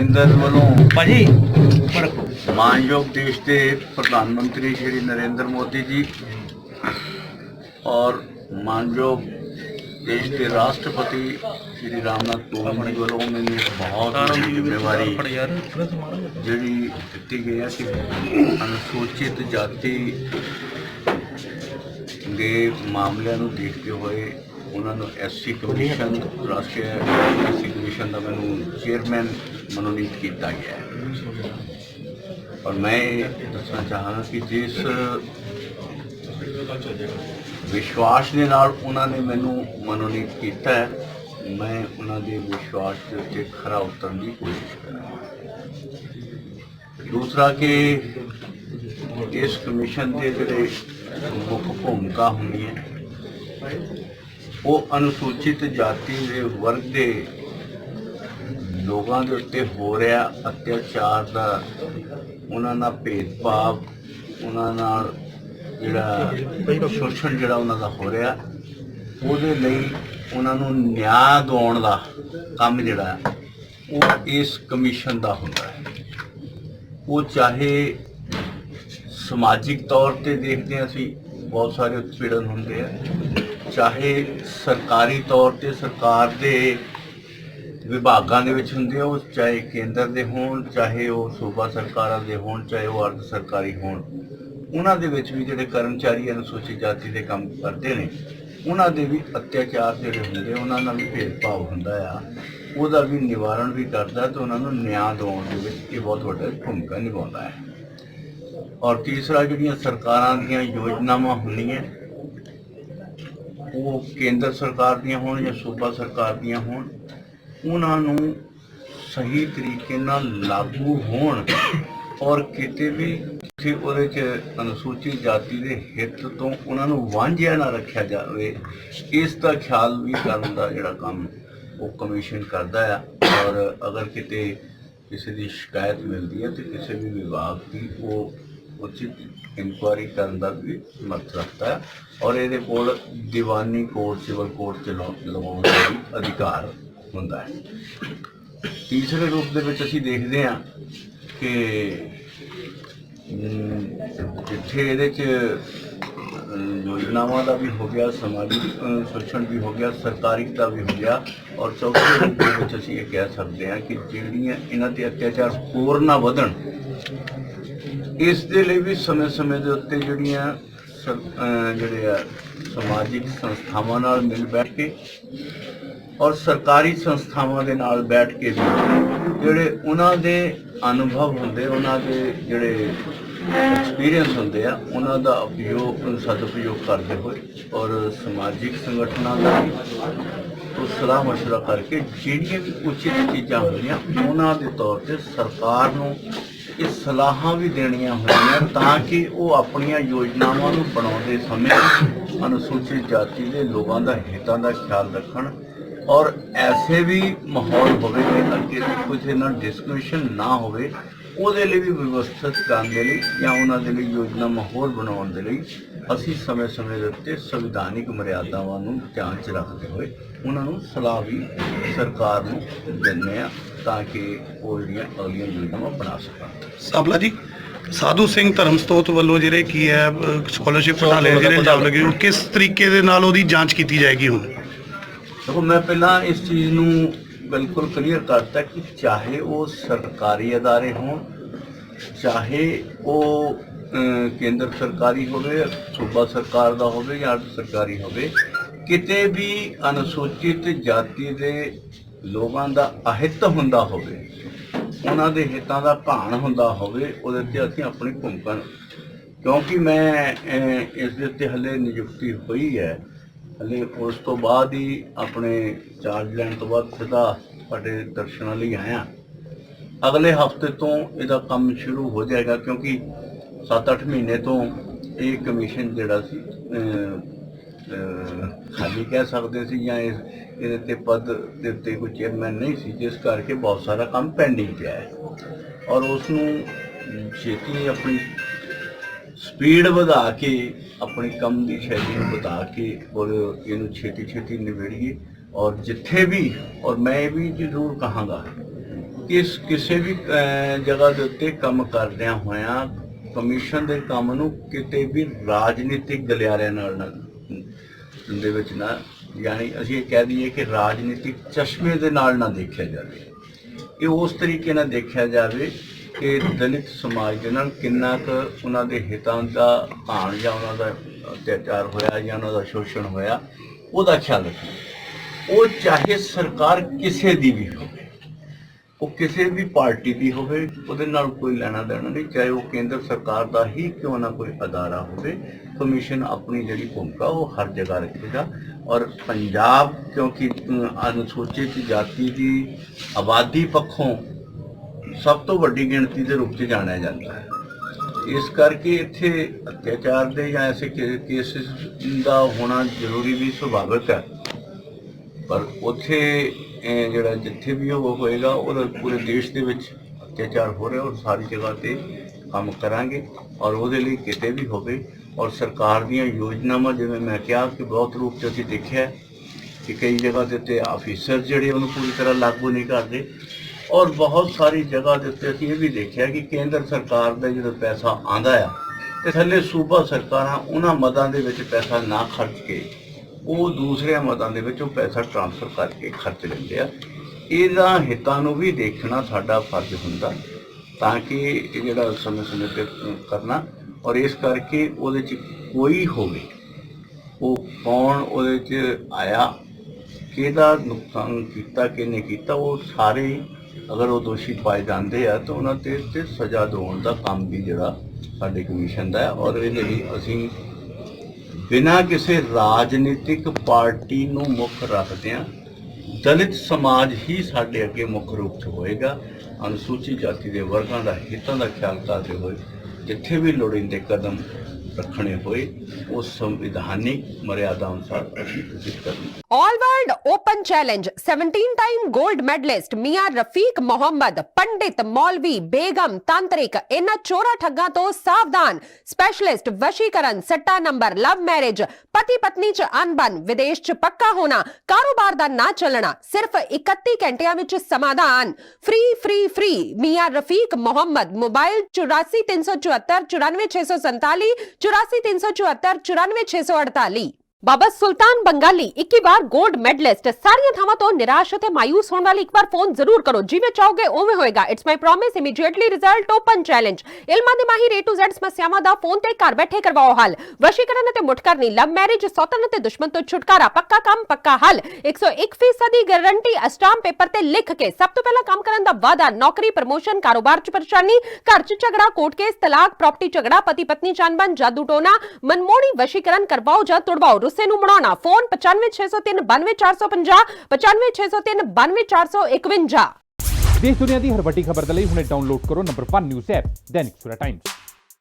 ਕੇਂਦਰ ਵੱਲੋਂ ਭਾਜੀ ਮਾਨਯੋਗ ਦੇਸ਼ ਦੇ ਪ੍ਰਧਾਨ ਮੰਤਰੀ ਸ਼੍ਰੀ ਨਰਿੰਦਰ ਮੋਦੀ ਜੀ और मानयोग देश के राष्ट्रपति श्री रामनाथ कोविंद जी वालों मैंने एक बहुत बड़ी जिम्मेवारी जी दी गई है कि अनुसूचित जाति के मामलों को देखते हुए उन्होंने SC कमीशन राष्ट्रीय SC कमीशन का मैंने चेयरमैन मनोनीत किया गया है। और मैं दसना चाहांगा कि जिस विश्वास के नाल उन्होंने मैनू मनोनीत किया है, मैं उन्होंने विश्वास के उत्ते खरा उतरने की कोशिश करूँ। दूसरा कि इस कमीशन के जोड़े मुख्य भूमिका होनी है वो अनुसूचित जाति के वर्ग के लोगों के उत्ते हो रहा अत्याचार का उन्होंने भेदभाव उन्होंने ਜਿਹੜਾ ਸ਼ੋਸ਼ਣ ਜਿਹੜਾ ਉਹਨਾਂ ਦਾ ਹੋ ਰਿਹਾ ਉਹਦੇ ਲਈ ਉਹਨਾਂ ਨੂੰ ਨਿਆਂ ਦਿਵਾਉਣ ਦਾ ਕੰਮ ਜਿਹੜਾ ਉਹ ਇਸ ਕਮਿਸ਼ਨ ਦਾ ਹੁੰਦਾ ਹੈ। ਉਹ ਚਾਹੇ ਸਮਾਜਿਕ ਤੌਰ ਤੇ ਦੇਖਦੇ ਹਾਂ ਅਸੀਂ ਬਹੁਤ ਸਾਰੇ ਉਤਪੀੜਨ ਹੁੰਦੇ ਆ, ਚਾਹੇ ਸਰਕਾਰੀ ਤੌਰ ਤੇ ਸਰਕਾਰ ਦੇ ਵਿਭਾਗਾਂ ਦੇ ਵਿੱਚ ਹੁੰਦੇ ਆ, ਉਹ ਚਾਹੇ ਕੇਂਦਰ ਦੇ ਹੋਣ, ਚਾਹੇ ਉਹ ਸੂਬਾ ਸਰਕਾਰਾਂ ਦੇ ਹੋਣ, ਚਾਹੇ ਉਹ ਅਰਧ ਸਰਕਾਰੀ ਹੋਣ, उन्होंने भी जोड़े कर्मचारी अनुसूचित जाति के काम करते हैं उन्होंने भी अत्याचार जोड़े होंगे उन्होंने भी भेदभाव होंदा आ भी निवारण भी करता तो उन्होंने न्याय दिवाने ये बहुत बड़ा भूमिका निभाता है। और तीसरा जो सरकारों दी योजनावां होंदियां वो केंद्र सरकार दी होण या सूबा सरकार दी होण उन्होंने सही तरीके नाल लागू होण और किते भी किसी ਉਹਦੇ 'ਚ अनुसूचित जाति के हित तो उन्होंने वांझिया ना रखा जाए इस का ख्याल भी करने का जोड़ा काम वो कमीशन करता है। और अगर किते किसी की शिकायत मिलती है तो किसी भी विभाग की वो उचित इंक्वायरी करने का भी समर्थ रखता है। और ये कोल दीवानी कोर्ट सिविल कोर्ट लगाने का भी अधिकार होंदा है। तीसरे रूप के असीं देखते हैं कि जिथे ये योजनावां का भी हो गया, समाजिक शोषण भी हो गया, सरकारिता भी हो गया, और चौथे रूप में असीं ये कह सकते हैं कि जिहड़ियां इन्हां ते अत्याचार होर ना वधण इस दे लई भी समय समय के उत्ते जिहड़ियां जिहड़े समाजिक संस्थावां नाल मिल बैठ के और सरकारी संस्थावां दे नाल बैठ के भी जिहड़े उन्हां दे अनुभव होंदे उन्हां दे जिहड़े एक्सपीरियंस होंदे आ उन्हां दा उपयोग सदुपयोग करते हुए और समाजिक संगठनों का भी तो सलाह मशवरा करके जिहड़ियां भी उचित चीज़ां होंदियां उन्हां दे तौर ते सरकार नूं ये सलाहां भी देनियां होंदियां ताकि वो अपनियां योजनावां नूं बनाउंदे समय अनुसूचित जाति के लोगों का हितां दा ख्याल रखण और ऐसे भी माहौल होवे कि अगे कुछ इन्हां डिस्क्रिमिनेशन ना होवे ਉਹਦੇ ਲਈ भी व्यवस्थित करने के लिए या उन्होंने लिए योजना माहौल बनाने के लिए असी समय समय के उत्ते संविधानिक मर्यादावां नूं ध्यान च रखते हुए उन्होंने सलाह भी सरकार नूं दिंदे आ ताकि वो जिहड़ियां अगलियां योजनावां बना सकन। साबला जी साधु सिंह धर्म सतोत वालों जिहड़े की है स्कॉलरशिप घोटाले जिहड़े इल्जाम लगे किस तरीके दे नाल उहदी जांच की जाएगी? हुण देखो मैं पहला इस चीज़ नूं बिल्कुल क्लीयर करता कि चाहे वो सरकारी अदारे हों, चाहे वो केंद्र सरकारी होवे, सूबा सरकार का होवे या अर्ध सरकारी होवे, किते भी अनुसूचित जाति के लोगों का अहित हुंदा होवे, उन्हां दे हितां दा भाण हुंदा होवे, उहदे ते असीं अपनी भूमिका क्योंकि मैं इस दे उत्ते हले नियुक्ति हुई है हले उस तो बाद ही अपने चार्ज लैन तो बाद सीधा तुहाडे दर्शनां लई आया। अगले हफ्ते तो इसका काम शुरू हो जाएगा क्योंकि 7-8 महीने तो ये कमीशन जिहड़ा सी खाली कह सकते सी या ये पद के उत्ते कोई चेयरमैन नहीं सी जिस करके बहुत सारा काम पेंडिंग पिया है और उसनूं छेती अपनी स्पीड बढ़ा के अपनी कम की शैली बढ़ा के और इनू छेती छेती निबेड़िए और जिथे भी और मैं भी जरूर कहांगा ਇਸ ਕਿਸੇ ਵੀ ਜਗ੍ਹਾ ਦੇ ਉੱਤੇ ਕੰਮ ਕਰਦਿਆਂ ਹੋਇਆਂ ਕਮਿਸ਼ਨ ਦੇ ਕੰਮ ਨੂੰ ਕਿਤੇ ਵੀ ਰਾਜਨੀਤਿਕ ਗਲਿਆਰਿਆਂ ਨਾਲ ਨਾ ਦੇ ਵਿੱਚ ਨਾ, ਯਾਨੀ ਅਸੀਂ ਇਹ ਕਹਿ ਦਈਏ ਕਿ ਰਾਜਨੀਤਿਕ ਚਸ਼ਮੇ ਦੇ ਨਾਲ ਨਾ ਦੇਖਿਆ ਜਾਵੇ। ਇਹ ਉਸ ਤਰੀਕੇ ਨਾਲ ਦੇਖਿਆ ਜਾਵੇ ਕਿ ਦਲਿਤ ਸਮਾਜ ਦੇ ਨਾਲ ਕਿੰਨਾ ਕੁ ਉਹਨਾਂ ਦੇ ਹਿੱਤਾਂ ਦਾ ਭਾਣ ਜਾਂ ਉਹਨਾਂ ਦਾ ਅਤਿਆਚਾਰ ਹੋਇਆ ਜਾਂ ਉਹਨਾਂ ਦਾ ਸ਼ੋਸ਼ਣ ਹੋਇਆ, ਉਹਦਾ ਖਿਆਲ ਰੱਖਣਾ। ਉਹ ਚਾਹੇ ਸਰਕਾਰ ਕਿਸੇ ਦੀ ਵੀ ਹੋਵੇ, ਉਹ ਕਿਸੇ ਵੀ ਪਾਰਟੀ ਦੀ ਹੋਵੇ, ਉਹਦੇ ਨਾਲ ਕੋਈ ਲੈਣਾ ਦੇਣਾ ਨਹੀਂ, ਚਾਹੇ ਉਹ ਕੇਂਦਰ ਸਰਕਾਰ ਦਾ ਹੀ ਕਿਉਂ ਨਾ ਕੋਈ ਅਦਾਰਾ ਹੋਵੇ। ਕਮਿਸ਼ਨ ਆਪਣੀ ਜਿਹੜੀ ਭੂਮਿਕਾ ਉਹ ਹਰ ਜਗ੍ਹਾ ਰੱਖੇਗਾ। ਔਰ ਪੰਜਾਬ ਕਿਉਂਕਿ ਅਨੁਸੂਚਿਤ ਜਾਤੀ ਦੀ ਆਬਾਦੀ ਪੱਖੋਂ ਸਭ ਤੋਂ ਵੱਡੀ ਗਿਣਤੀ ਦੇ ਰੂਪ 'ਚ ਜਾਣਿਆ ਜਾਂਦਾ ਹੈ, ਇਸ ਕਰਕੇ ਇੱਥੇ ਅਤਿਆਚਾਰ ਦੇ ਜਾਂ ਐਸੇ ਕੇਸਿਸ ਦਾ ਹੋਣਾ ਜ਼ਰੂਰੀ ਵੀ ਸੁਭਾਵਿਕ ਹੈ। ਪਰ ਉੱਥੇ ਜਿਹੜਾ ਜਿੱਥੇ ਵੀ ਉਹ ਹੋਏਗਾ ਉਹਦਾ ਪੂਰੇ ਦੇਸ਼ ਦੇ ਵਿੱਚ ਅਤਿਆਚਾਰ ਹੋ ਰਿਹਾ, ਔਰ ਸਾਰੀ ਜਗ੍ਹਾ ਤੇ ਕੰਮ ਕਰਾਂਗੇ। ਔਰ ਉਹਦੇ ਲਈ ਕਿਤੇ ਵੀ ਹੋਵੇ, ਔਰ ਸਰਕਾਰ ਦੀਆਂ ਯੋਜਨਾਵਾਂ ਜਿਵੇਂ ਮੈਂ ਕਿਹਾ ਕਿ ਬਹੁਤ ਰੂਪ 'ਚ ਅਸੀਂ ਦੇਖਿਆ ਕਿ ਕਈ ਜਗ੍ਹਾ ਦੇ ਉੱਤੇ ਆਫੀਸਰ ਜਿਹੜੇ ਉਹਨੂੰ ਪੂਰੀ ਤਰ੍ਹਾਂ ਲਾਗੂ ਨਹੀਂ ਕਰਦੇ, ਔਰ ਬਹੁਤ ਸਾਰੀ ਜਗ੍ਹਾ ਦੇ ਉੱਤੇ ਅਸੀਂ ਇਹ ਵੀ ਦੇਖਿਆ ਕਿ ਕੇਂਦਰ ਸਰਕਾਰ ਦਾ ਜਦੋਂ ਪੈਸਾ ਆਉਂਦਾ ਆ ਤੇ ਥੱਲੇ ਸੂਬਾ ਸਰਕਾਰਾਂ ਉਹਨਾਂ ਮਦਾਂ ਦੇ ਵਿੱਚ ਪੈਸਾ ਨਾ ਖਰਚ ਕੇ ਉਹ ਦੂਸਰਿਆਂ ਮਦਾਂ ਦੇ ਵਿੱਚ ਉਹ ਪੈਸਾ ਟ੍ਰਾਂਸਫਰ ਕਰਕੇ ਖਰਚ ਲੈਂਦੇ ਆ। ਇਹਦਾ ਹਿੱਤਾਂ ਨੂੰ ਵੀ ਦੇਖਣਾ ਸਾਡਾ ਫਰਜ਼ ਹੁੰਦਾ ਤਾਂ ਕਿ ਇਹ ਜਿਹੜਾ ਸਮੇਂ ਤੇ ਕਰਨਾ। ਔਰ ਇਸ ਕਰਕੇ ਉਹਦੇ 'ਚ ਕੋਈ ਹੋਵੇ, ਉਹ ਕੌਣ ਉਹਦੇ 'ਚ ਆਇਆ, ਕਿਹਦਾ ਨੁਕਸਾਨ ਕੀਤਾ, ਕਿਹਨੇ ਕੀਤਾ, ਉਹ ਸਾਰੇ ਅਗਰ ਉਹ ਦੋਸ਼ੀ ਪਾਏ ਜਾਂਦੇ ਆ ਤਾਂ ਉਹਨਾਂ ਤੇ ਸਜ਼ਾ ਦਿਵਾਉਣ ਦਾ ਕੰਮ ਵੀ ਜਿਹੜਾ ਸਾਡੇ ਕਮਿਸ਼ਨ ਦਾ ਹੈ। ਔਰ ਇਹਦੇ ਲਈ ਅਸੀਂ ਬਿਨਾਂ ਕਿਸੇ ਰਾਜਨੀਤਿਕ ਪਾਰਟੀ ਨੂੰ ਮੁੱਖ ਰੱਖਦਿਆਂ ਦਲਿਤ ਸਮਾਜ ਹੀ ਸਾਡੇ ਅੱਗੇ ਮੁੱਖ ਰੂਪ 'ਚ ਹੋਏਗਾ। ਅਨੁਸੂਚਿਤ ਜਾਤੀ ਦੇ ਵਰਗਾਂ ਦਾ ਹਿੱਤਾਂ ਦਾ ਖਿਆਲ ਕਰਦੇ ਹੋਏ ਜਿੱਥੇ ਵੀ ਲੋੜੀਂਦੇ ਕਦਮ ਰੱਖਣੇ ਹੋਏ ਉਹ ਸੰਵਿਧਾਨਿਕ ਮਰਿਆਦਾ ਅਨੁਸਾਰ ਅਸੀਂ ਉਚਿਤ ਕਰਾਂਗੇ। All world open challenge 17 time gold medalist Mian Rafiq Mohammad, पंडित, मौलवी, बेगम, तांत्रिक, इन्हां चोरा ठग्गां तो सावधान। स्पेशलिस्ट वशीकरण, सट्टा नंबर, लव मैरिज, पति पत्नी च अनबन, विदेश च पक्का होना, कारोबार दा ना चलना, सिर्फ 31 घंटियां विच समाधान। फ्री फ्री फ्री मियां रफीक मोहम्मद। मोबाइल 84 374 94 647 84 374 94 648। बाबा सुल्तान बंगाली 21 बार गोल्ड मेडलिस्ट। सारियां थावां तो निराश ते मायूस होने वाले एक बार फोन जरूर करो, जिवें चाहोगे उवें होएगा। It's my promise, immediately result, open challenge. इल्मां दे माहिर A to Z समस्यावां दा फोन ते घर बैठे करवाओ हल। वशीकरण ते मुठकरनी, लव मैरिज, सौतन ते दुश्मन तो छुटकारा, पक्का काम पक्का हल। 101% दी गारंटी स्टाम्प पेपर ते लिख के। सब तो पहला काम करन दा वादा, नौकरी, प्रमोशन, कारोबार च परेशानी, घर च झगड़ा, कोर्ट केस, तलाक, प्रॉपर्टी झगड़ा, पति पत्नी चानबन, जादू टोना, मनमोड़ी वशीकरण करवाओ जा तुड़वाओ, रुस्से नूं मनाउणा। फोन 95 603 92 450 95 603 92 451। देश दुनिया की हर वड्डी खबर दे लई हुणे डाउनलोड करो number 1 news app Dainik Savera times.